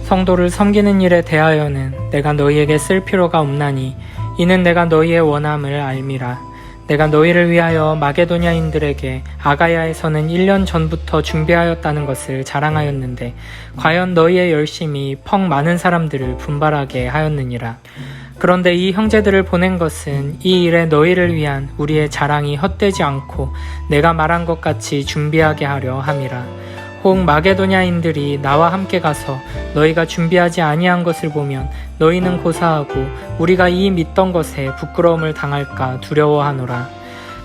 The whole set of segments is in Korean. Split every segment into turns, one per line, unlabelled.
성도를 섬기는 일에 대하여는 내가 너희에게 쓸 필요가 없나니 이는 내가 너희의 원함을 알미라. 내가 너희를 위하여 마게도냐인들에게 아가야에서는 1년 전부터 준비하였다는 것을 자랑하였는데 과연 너희의 열심이 퍽 많은 사람들을 분발하게 하였느니라. 그런데 이 형제들을 보낸 것은 이 일에 너희를 위한 우리의 자랑이 헛되지 않고 내가 말한 것 같이 준비하게 하려 함이라. 혹 마게도냐인들이 나와 함께 가서 너희가 준비하지 아니한 것을 보면 너희는 고사하고 우리가 이 믿던 것에 부끄러움을 당할까 두려워하노라.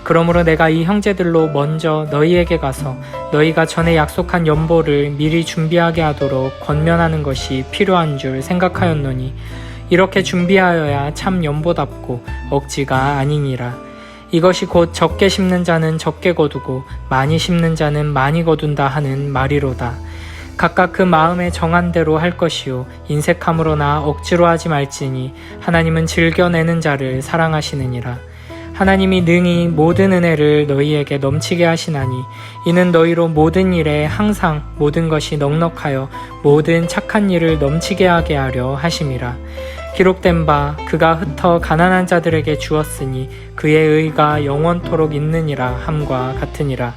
그러므로 내가 이 형제들로 먼저 너희에게 가서 너희가 전에 약속한 연보를 미리 준비하게 하도록 권면하는 것이 필요한 줄 생각하였노니 이렇게 준비하여야 참 연보답고 억지가 아니니라. 이것이 곧 적게 심는 자는 적게 거두고 많이 심는 자는 많이 거둔다 하는 말이로다. 각각 그 마음에 정한 대로 할 것이요 인색함으로나 억지로 하지 말지니 하나님은 즐겨내는 자를 사랑하시느니라. 하나님이 능히 모든 은혜를 너희에게 넘치게 하시나니 이는 너희로 모든 일에 항상 모든 것이 넉넉하여 모든 착한 일을 넘치게 하게 하려 하심이라. 기록된 바 그가 흩어 가난한 자들에게 주었으니 그의 의가 영원토록 있느니라 함과 같으니라.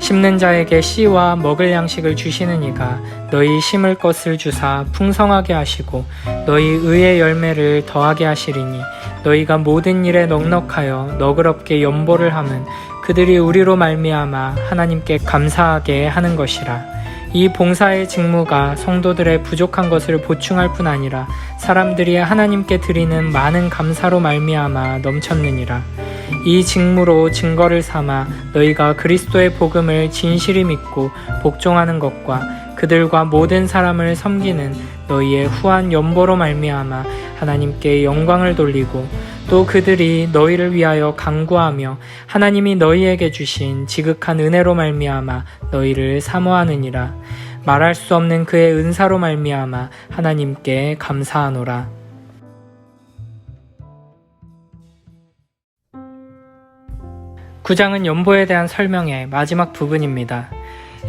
심는 자에게 씨와 먹을 양식을 주시는 이가 너희 심을 것을 주사 풍성하게 하시고 너희 의의 열매를 더하게 하시리니 너희가 모든 일에 넉넉하여 너그럽게 연보를 함은 그들이 우리로 말미암아 하나님께 감사하게 하는 것이라. 이 봉사의 직무가 성도들의 부족한 것을 보충할 뿐 아니라 사람들이 하나님께 드리는 많은 감사로 말미암아 넘쳤느니라. 이 직무로 증거를 삼아 너희가 그리스도의 복음을 진실히 믿고 복종하는 것과 그들과 모든 사람을 섬기는 너희의 후한 연보로 말미암아 하나님께 영광을 돌리고 또 그들이 너희를 위하여 간구하며 하나님이 너희에게 주신 지극한 은혜로 말미암아 너희를 사모하느니라. 말할 수 없는 그의 은사로 말미암아 하나님께 감사하노라. 구장은 연보에 대한 설명의 마지막 부분입니다.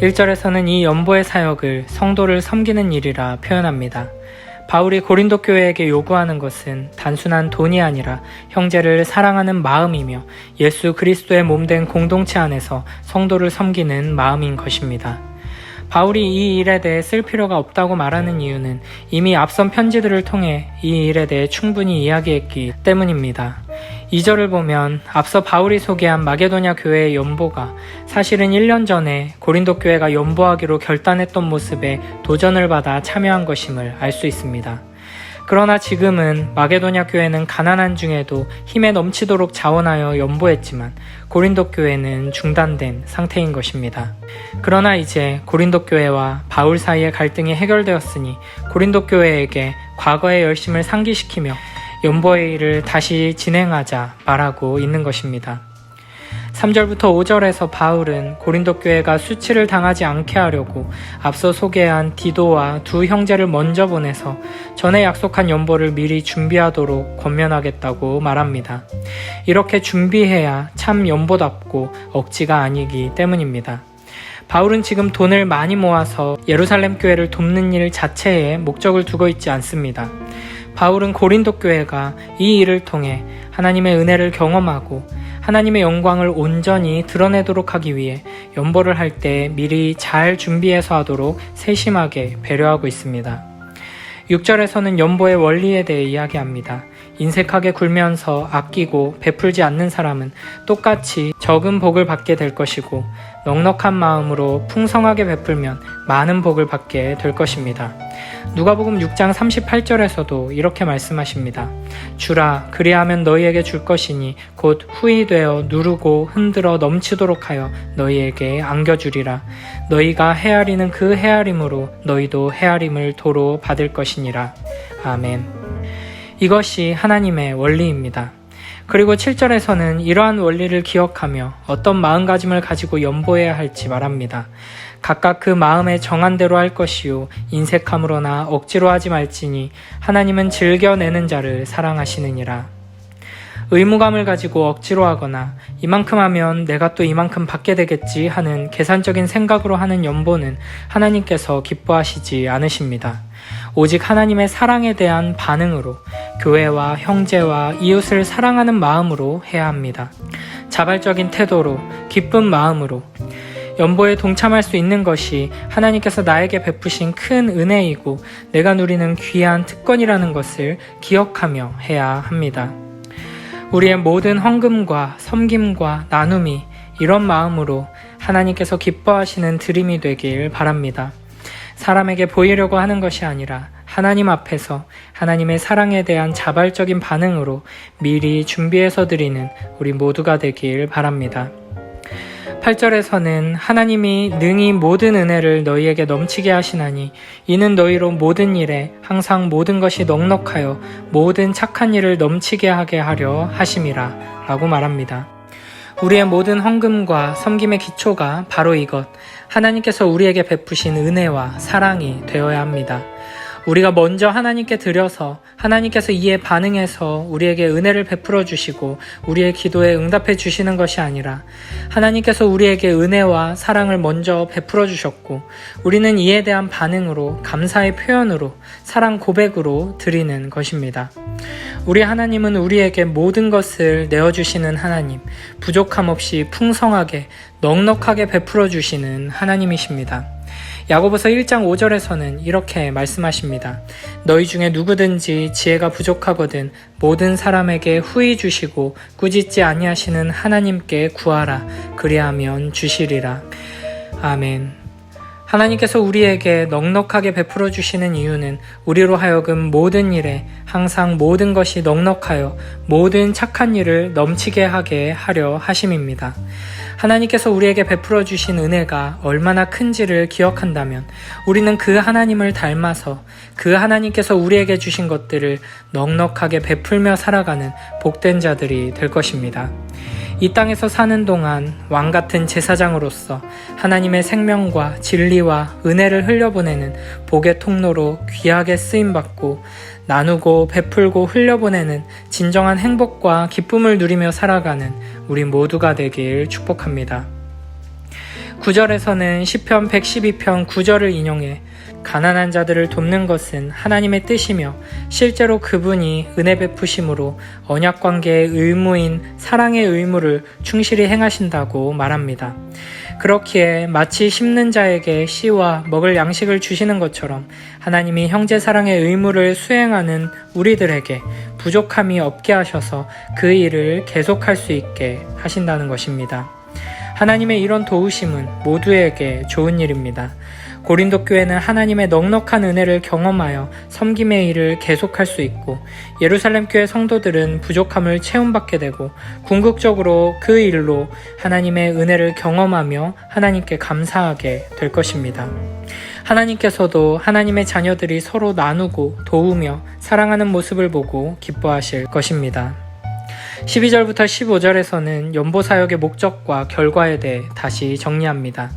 1절에서는 이 연보의 사역을 성도를 섬기는 일이라 표현합니다. 바울이 고린도 교회에게 요구하는 것은 단순한 돈이 아니라 형제를 사랑하는 마음이며 예수 그리스도의 몸된 공동체 안에서 성도를 섬기는 마음인 것입니다. 바울이 이 일에 대해 쓸 필요가 없다고 말하는 이유는 이미 앞선 편지들을 통해 이 일에 대해 충분히 이야기했기 때문입니다. 2절을 보면 앞서 바울이 소개한 마게도냐 교회의 연보가 사실은 1년 전에 고린도 교회가 연보하기로 결단했던 모습에 도전을 받아 참여한 것임을 알 수 있습니다. 그러나 지금은 마게도냐 교회는 가난한 중에도 힘에 넘치도록 자원하여 연보했지만 고린도 교회는 중단된 상태인 것입니다. 그러나 이제 고린도 교회와 바울 사이의 갈등이 해결되었으니 고린도 교회에게 과거의 열심을 상기시키며 연보의 일을 다시 진행하자 말하고 있는 것입니다. 3절부터 5절에서 바울은 고린도 교회가 수치를 당하지 않게 하려고 앞서 소개한 디도와 두 형제를 먼저 보내서 전에 약속한 연보를 미리 준비하도록 권면하겠다고 말합니다. 이렇게 준비해야 참 연보답고 억지가 아니기 때문입니다. 바울은 지금 돈을 많이 모아서 예루살렘 교회를 돕는 일 자체에 목적을 두고 있지 않습니다. 바울은 고린도 교회가 이 일을 통해 하나님의 은혜를 경험하고 하나님의 영광을 온전히 드러내도록 하기 위해 연보를 할 때 미리 잘 준비해서 하도록 세심하게 배려하고 있습니다. 6절에서는 연보의 원리에 대해 이야기합니다. 인색하게 굴면서 아끼고 베풀지 않는 사람은 똑같이 적은 복을 받게 될 것이고 넉넉한 마음으로 풍성하게 베풀면 많은 복을 받게 될 것입니다. 누가복음 6장 38절에서도 이렇게 말씀하십니다. 주라 그리하면 너희에게 줄 것이니 곧 후히 되어 누르고 흔들어 넘치도록 하여 너희에게 안겨주리라. 너희가 헤아리는 그 헤아림으로 너희도 헤아림을 도로 받을 것이니라. 아멘. 이것이 하나님의 원리입니다. 그리고 7절에서는 이러한 원리를 기억하며 어떤 마음가짐을 가지고 연보해야 할지 말합니다. 각각 그 마음에 정한 대로 할 것이요 인색함으로나 억지로 하지 말지니 하나님은 즐겨내는 자를 사랑하시느니라. 의무감을 가지고 억지로 하거나 이만큼 하면 내가 또 이만큼 받게 되겠지 하는 계산적인 생각으로 하는 연보는 하나님께서 기뻐하시지 않으십니다. 오직 하나님의 사랑에 대한 반응으로 교회와 형제와 이웃을 사랑하는 마음으로 해야 합니다. 자발적인 태도로 기쁜 마음으로 연보에 동참할 수 있는 것이 하나님께서 나에게 베푸신 큰 은혜이고 내가 누리는 귀한 특권이라는 것을 기억하며 해야 합니다. 우리의 모든 헌금과 섬김과 나눔이 이런 마음으로 하나님께서 기뻐하시는 드림이 되길 바랍니다. 사람에게 보이려고 하는 것이 아니라 하나님 앞에서 하나님의 사랑에 대한 자발적인 반응으로 미리 준비해서 드리는 우리 모두가 되길 바랍니다. 8절에서는 하나님이 능히 모든 은혜를 너희에게 넘치게 하시나니 이는 너희로 모든 일에 항상 모든 것이 넉넉하여 모든 착한 일을 넘치게 하게 하려 하심이라 라고 말합니다. 우리의 모든 헌금과 섬김의 기초가 바로 이것, 하나님께서 우리에게 베푸신 은혜와 사랑이 되어야 합니다. 우리가 먼저 하나님께 드려서 하나님께서 이에 반응해서 우리에게 은혜를 베풀어 주시고 우리의 기도에 응답해 주시는 것이 아니라 하나님께서 우리에게 은혜와 사랑을 먼저 베풀어 주셨고 우리는 이에 대한 반응으로 감사의 표현으로 사랑 고백으로 드리는 것입니다. 우리 하나님은 우리에게 모든 것을 내어주시는 하나님, 부족함 없이 풍성하게 넉넉하게 베풀어 주시는 하나님이십니다. 야고보서 1장 5절에서는 이렇게 말씀하십니다. 너희 중에 누구든지 지혜가 부족하거든 모든 사람에게 후히 주시고 꾸짖지 아니하시는 하나님께 구하라. 그리하면 주시리라. 아멘. 하나님께서 우리에게 넉넉하게 베풀어 주시는 이유는 우리로 하여금 모든 일에 항상 모든 것이 넉넉하여 모든 착한 일을 넘치게 하게 하려 하심입니다. 하나님께서 우리에게 베풀어 주신 은혜가 얼마나 큰지를 기억한다면 우리는 그 하나님을 닮아서 그 하나님께서 우리에게 주신 것들을 넉넉하게 베풀며 살아가는 복된 자들이 될 것입니다. 이 땅에서 사는 동안 왕같은 제사장으로서 하나님의 생명과 진리와 은혜를 흘려보내는 복의 통로로 귀하게 쓰임받고 나누고 베풀고 흘려보내는 진정한 행복과 기쁨을 누리며 살아가는 우리 모두가 되길 축복합니다. 9절에서는 시편 112편 9절을 인용해 가난한 자들을 돕는 것은 하나님의 뜻이며 실제로 그분이 은혜 베푸심으로 언약관계의 의무인 사랑의 의무를 충실히 행하신다고 말합니다. 그렇기에 마치 심는 자에게 씨와 먹을 양식을 주시는 것처럼 하나님이 형제 사랑의 의무를 수행하는 우리들에게 부족함이 없게 하셔서 그 일을 계속할 수 있게 하신다는 것입니다. 하나님의 이런 도우심은 모두에게 좋은 일입니다. 고린도 교회는 하나님의 넉넉한 은혜를 경험하여 섬김의 일을 계속할 수 있고 예루살렘 교회 성도들은 부족함을 체험받게 되고 궁극적으로 그 일로 하나님의 은혜를 경험하며 하나님께 감사하게 될 것입니다. 하나님께서도 하나님의 자녀들이 서로 나누고 도우며 사랑하는 모습을 보고 기뻐하실 것입니다. 12절부터 15절에서는 연보 사역의 목적과 결과에 대해 다시 정리합니다.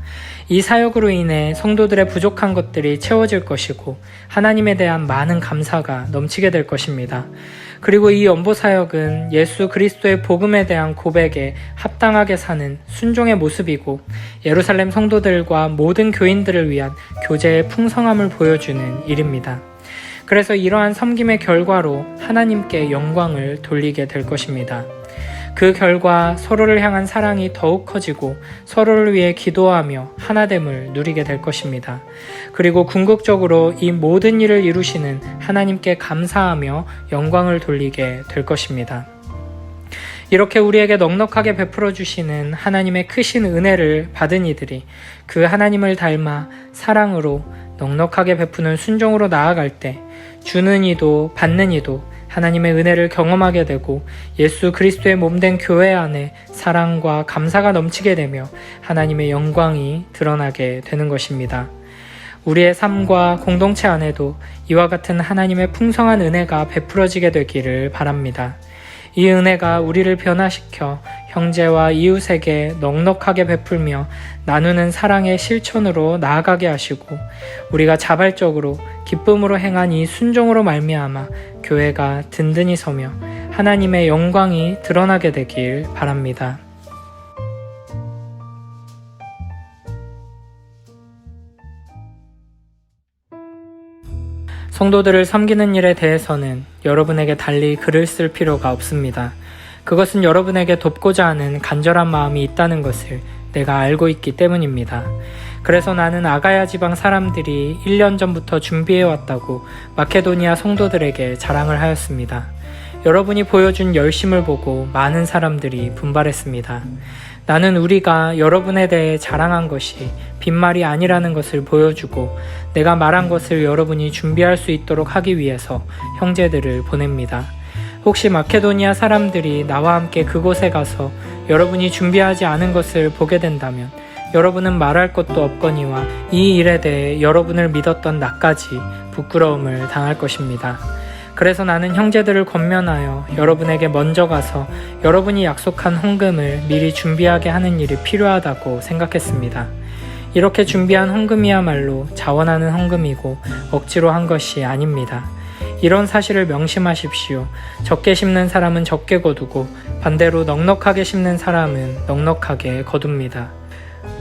이 사역으로 인해 성도들의 부족한 것들이 채워질 것이고 하나님에 대한 많은 감사가 넘치게 될 것입니다. 그리고 이 연보 사역은 예수 그리스도의 복음에 대한 고백에 합당하게 사는 순종의 모습이고 예루살렘 성도들과 모든 교인들을 위한 교제의 풍성함을 보여주는 일입니다. 그래서 이러한 섬김의 결과로 하나님께 영광을 돌리게 될 것입니다. 그 결과 서로를 향한 사랑이 더욱 커지고 서로를 위해 기도하며 하나됨을 누리게 될 것입니다. 그리고 궁극적으로 이 모든 일을 이루시는 하나님께 감사하며 영광을 돌리게 될 것입니다. 이렇게 우리에게 넉넉하게 베풀어 주시는 하나님의 크신 은혜를 받은 이들이 그 하나님을 닮아 사랑으로 넉넉하게 베푸는 순종으로 나아갈 때 주는 이도 받는 이도 하나님의 은혜를 경험하게 되고 예수 그리스도의 몸된 교회 안에 사랑과 감사가 넘치게 되며 하나님의 영광이 드러나게 되는 것입니다. 우리의 삶과 공동체 안에도 이와 같은 하나님의 풍성한 은혜가 베풀어지게 되기를 바랍니다. 이 은혜가 우리를 변화시켜 형제와 이웃에게 넉넉하게 베풀며 나누는 사랑의 실천으로 나아가게 하시고 우리가 자발적으로 기쁨으로 행한 이 순종으로 말미암아 교회가 든든히 서며 하나님의 영광이 드러나게 되길 바랍니다. 성도들을 섬기는 일에 대해서는 여러분에게 달리 글을 쓸 필요가 없습니다. 그것은 여러분에게 돕고자 하는 간절한 마음이 있다는 것을 내가 알고 있기 때문입니다. 그래서 나는 아가야 지방 사람들이 1년 전부터 준비해왔다고 마케도니아 성도들에게 자랑을 하였습니다. 여러분이 보여준 열심을 보고 많은 사람들이 분발했습니다. 나는 우리가 여러분에 대해 자랑한 것이 빈말이 아니라는 것을 보여주고 내가 말한 것을 여러분이 준비할 수 있도록 하기 위해서 형제들을 보냅니다. 혹시 마케도니아 사람들이 나와 함께 그곳에 가서 여러분이 준비하지 않은 것을 보게 된다면 여러분은 말할 것도 없거니와 이 일에 대해 여러분을 믿었던 나까지 부끄러움을 당할 것입니다. 그래서 나는 형제들을 권면하여 여러분에게 먼저 가서 여러분이 약속한 헌금을 미리 준비하게 하는 일이 필요하다고 생각했습니다. 이렇게 준비한 헌금이야말로 자원하는 헌금이고 억지로 한 것이 아닙니다. 이런 사실을 명심하십시오. 적게 심는 사람은 적게 거두고 반대로 넉넉하게 심는 사람은 넉넉하게 거둡니다.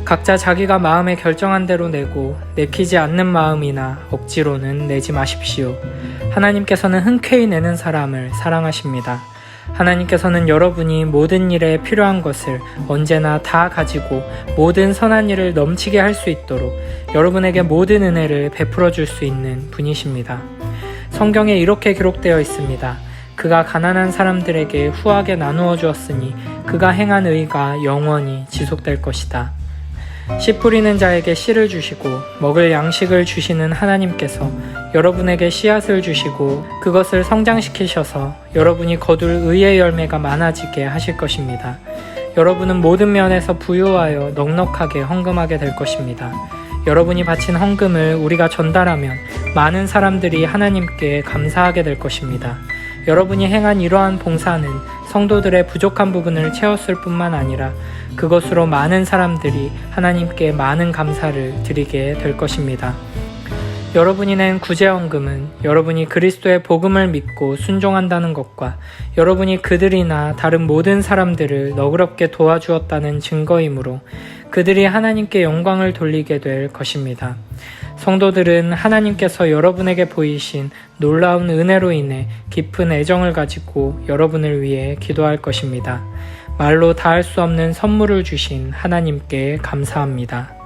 각자 자기가 마음에 결정한 대로 내고 내키지 않는 마음이나 억지로는 내지 마십시오. 하나님께서는 흔쾌히 내는 사람을 사랑하십니다. 하나님께서는 여러분이 모든 일에 필요한 것을 언제나 다 가지고 모든 선한 일을 넘치게 할 수 있도록 여러분에게 모든 은혜를 베풀어 줄 수 있는 분이십니다. 성경에 이렇게 기록되어 있습니다. 그가 가난한 사람들에게 후하게 나누어 주었으니 그가 행한 의가 영원히 지속될 것이다. 씨 뿌리는 자에게 씨를 주시고 먹을 양식을 주시는 하나님께서 여러분에게 씨앗을 주시고 그것을 성장시키셔서 여러분이 거둘 의의 열매가 많아지게 하실 것입니다. 여러분은 모든 면에서 부유하여 넉넉하게 헌금하게 될 것입니다. 여러분이 바친 헌금을 우리가 전달하면 많은 사람들이 하나님께 감사하게 될 것입니다. 여러분이 행한 이러한 봉사는 성도들의 부족한 부분을 채웠을 뿐만 아니라 그것으로 많은 사람들이 하나님께 많은 감사를 드리게 될 것입니다. 여러분이 낸 구제헌금은 여러분이 그리스도의 복음을 믿고 순종한다는 것과 여러분이 그들이나 다른 모든 사람들을 너그럽게 도와주었다는 증거이므로 그들이 하나님께 영광을 돌리게 될 것입니다. 성도들은 하나님께서 여러분에게 보이신 놀라운 은혜로 인해 깊은 애정을 가지고 여러분을 위해 기도할 것입니다. 말로 다할 수 없는 선물을 주신 하나님께 감사합니다.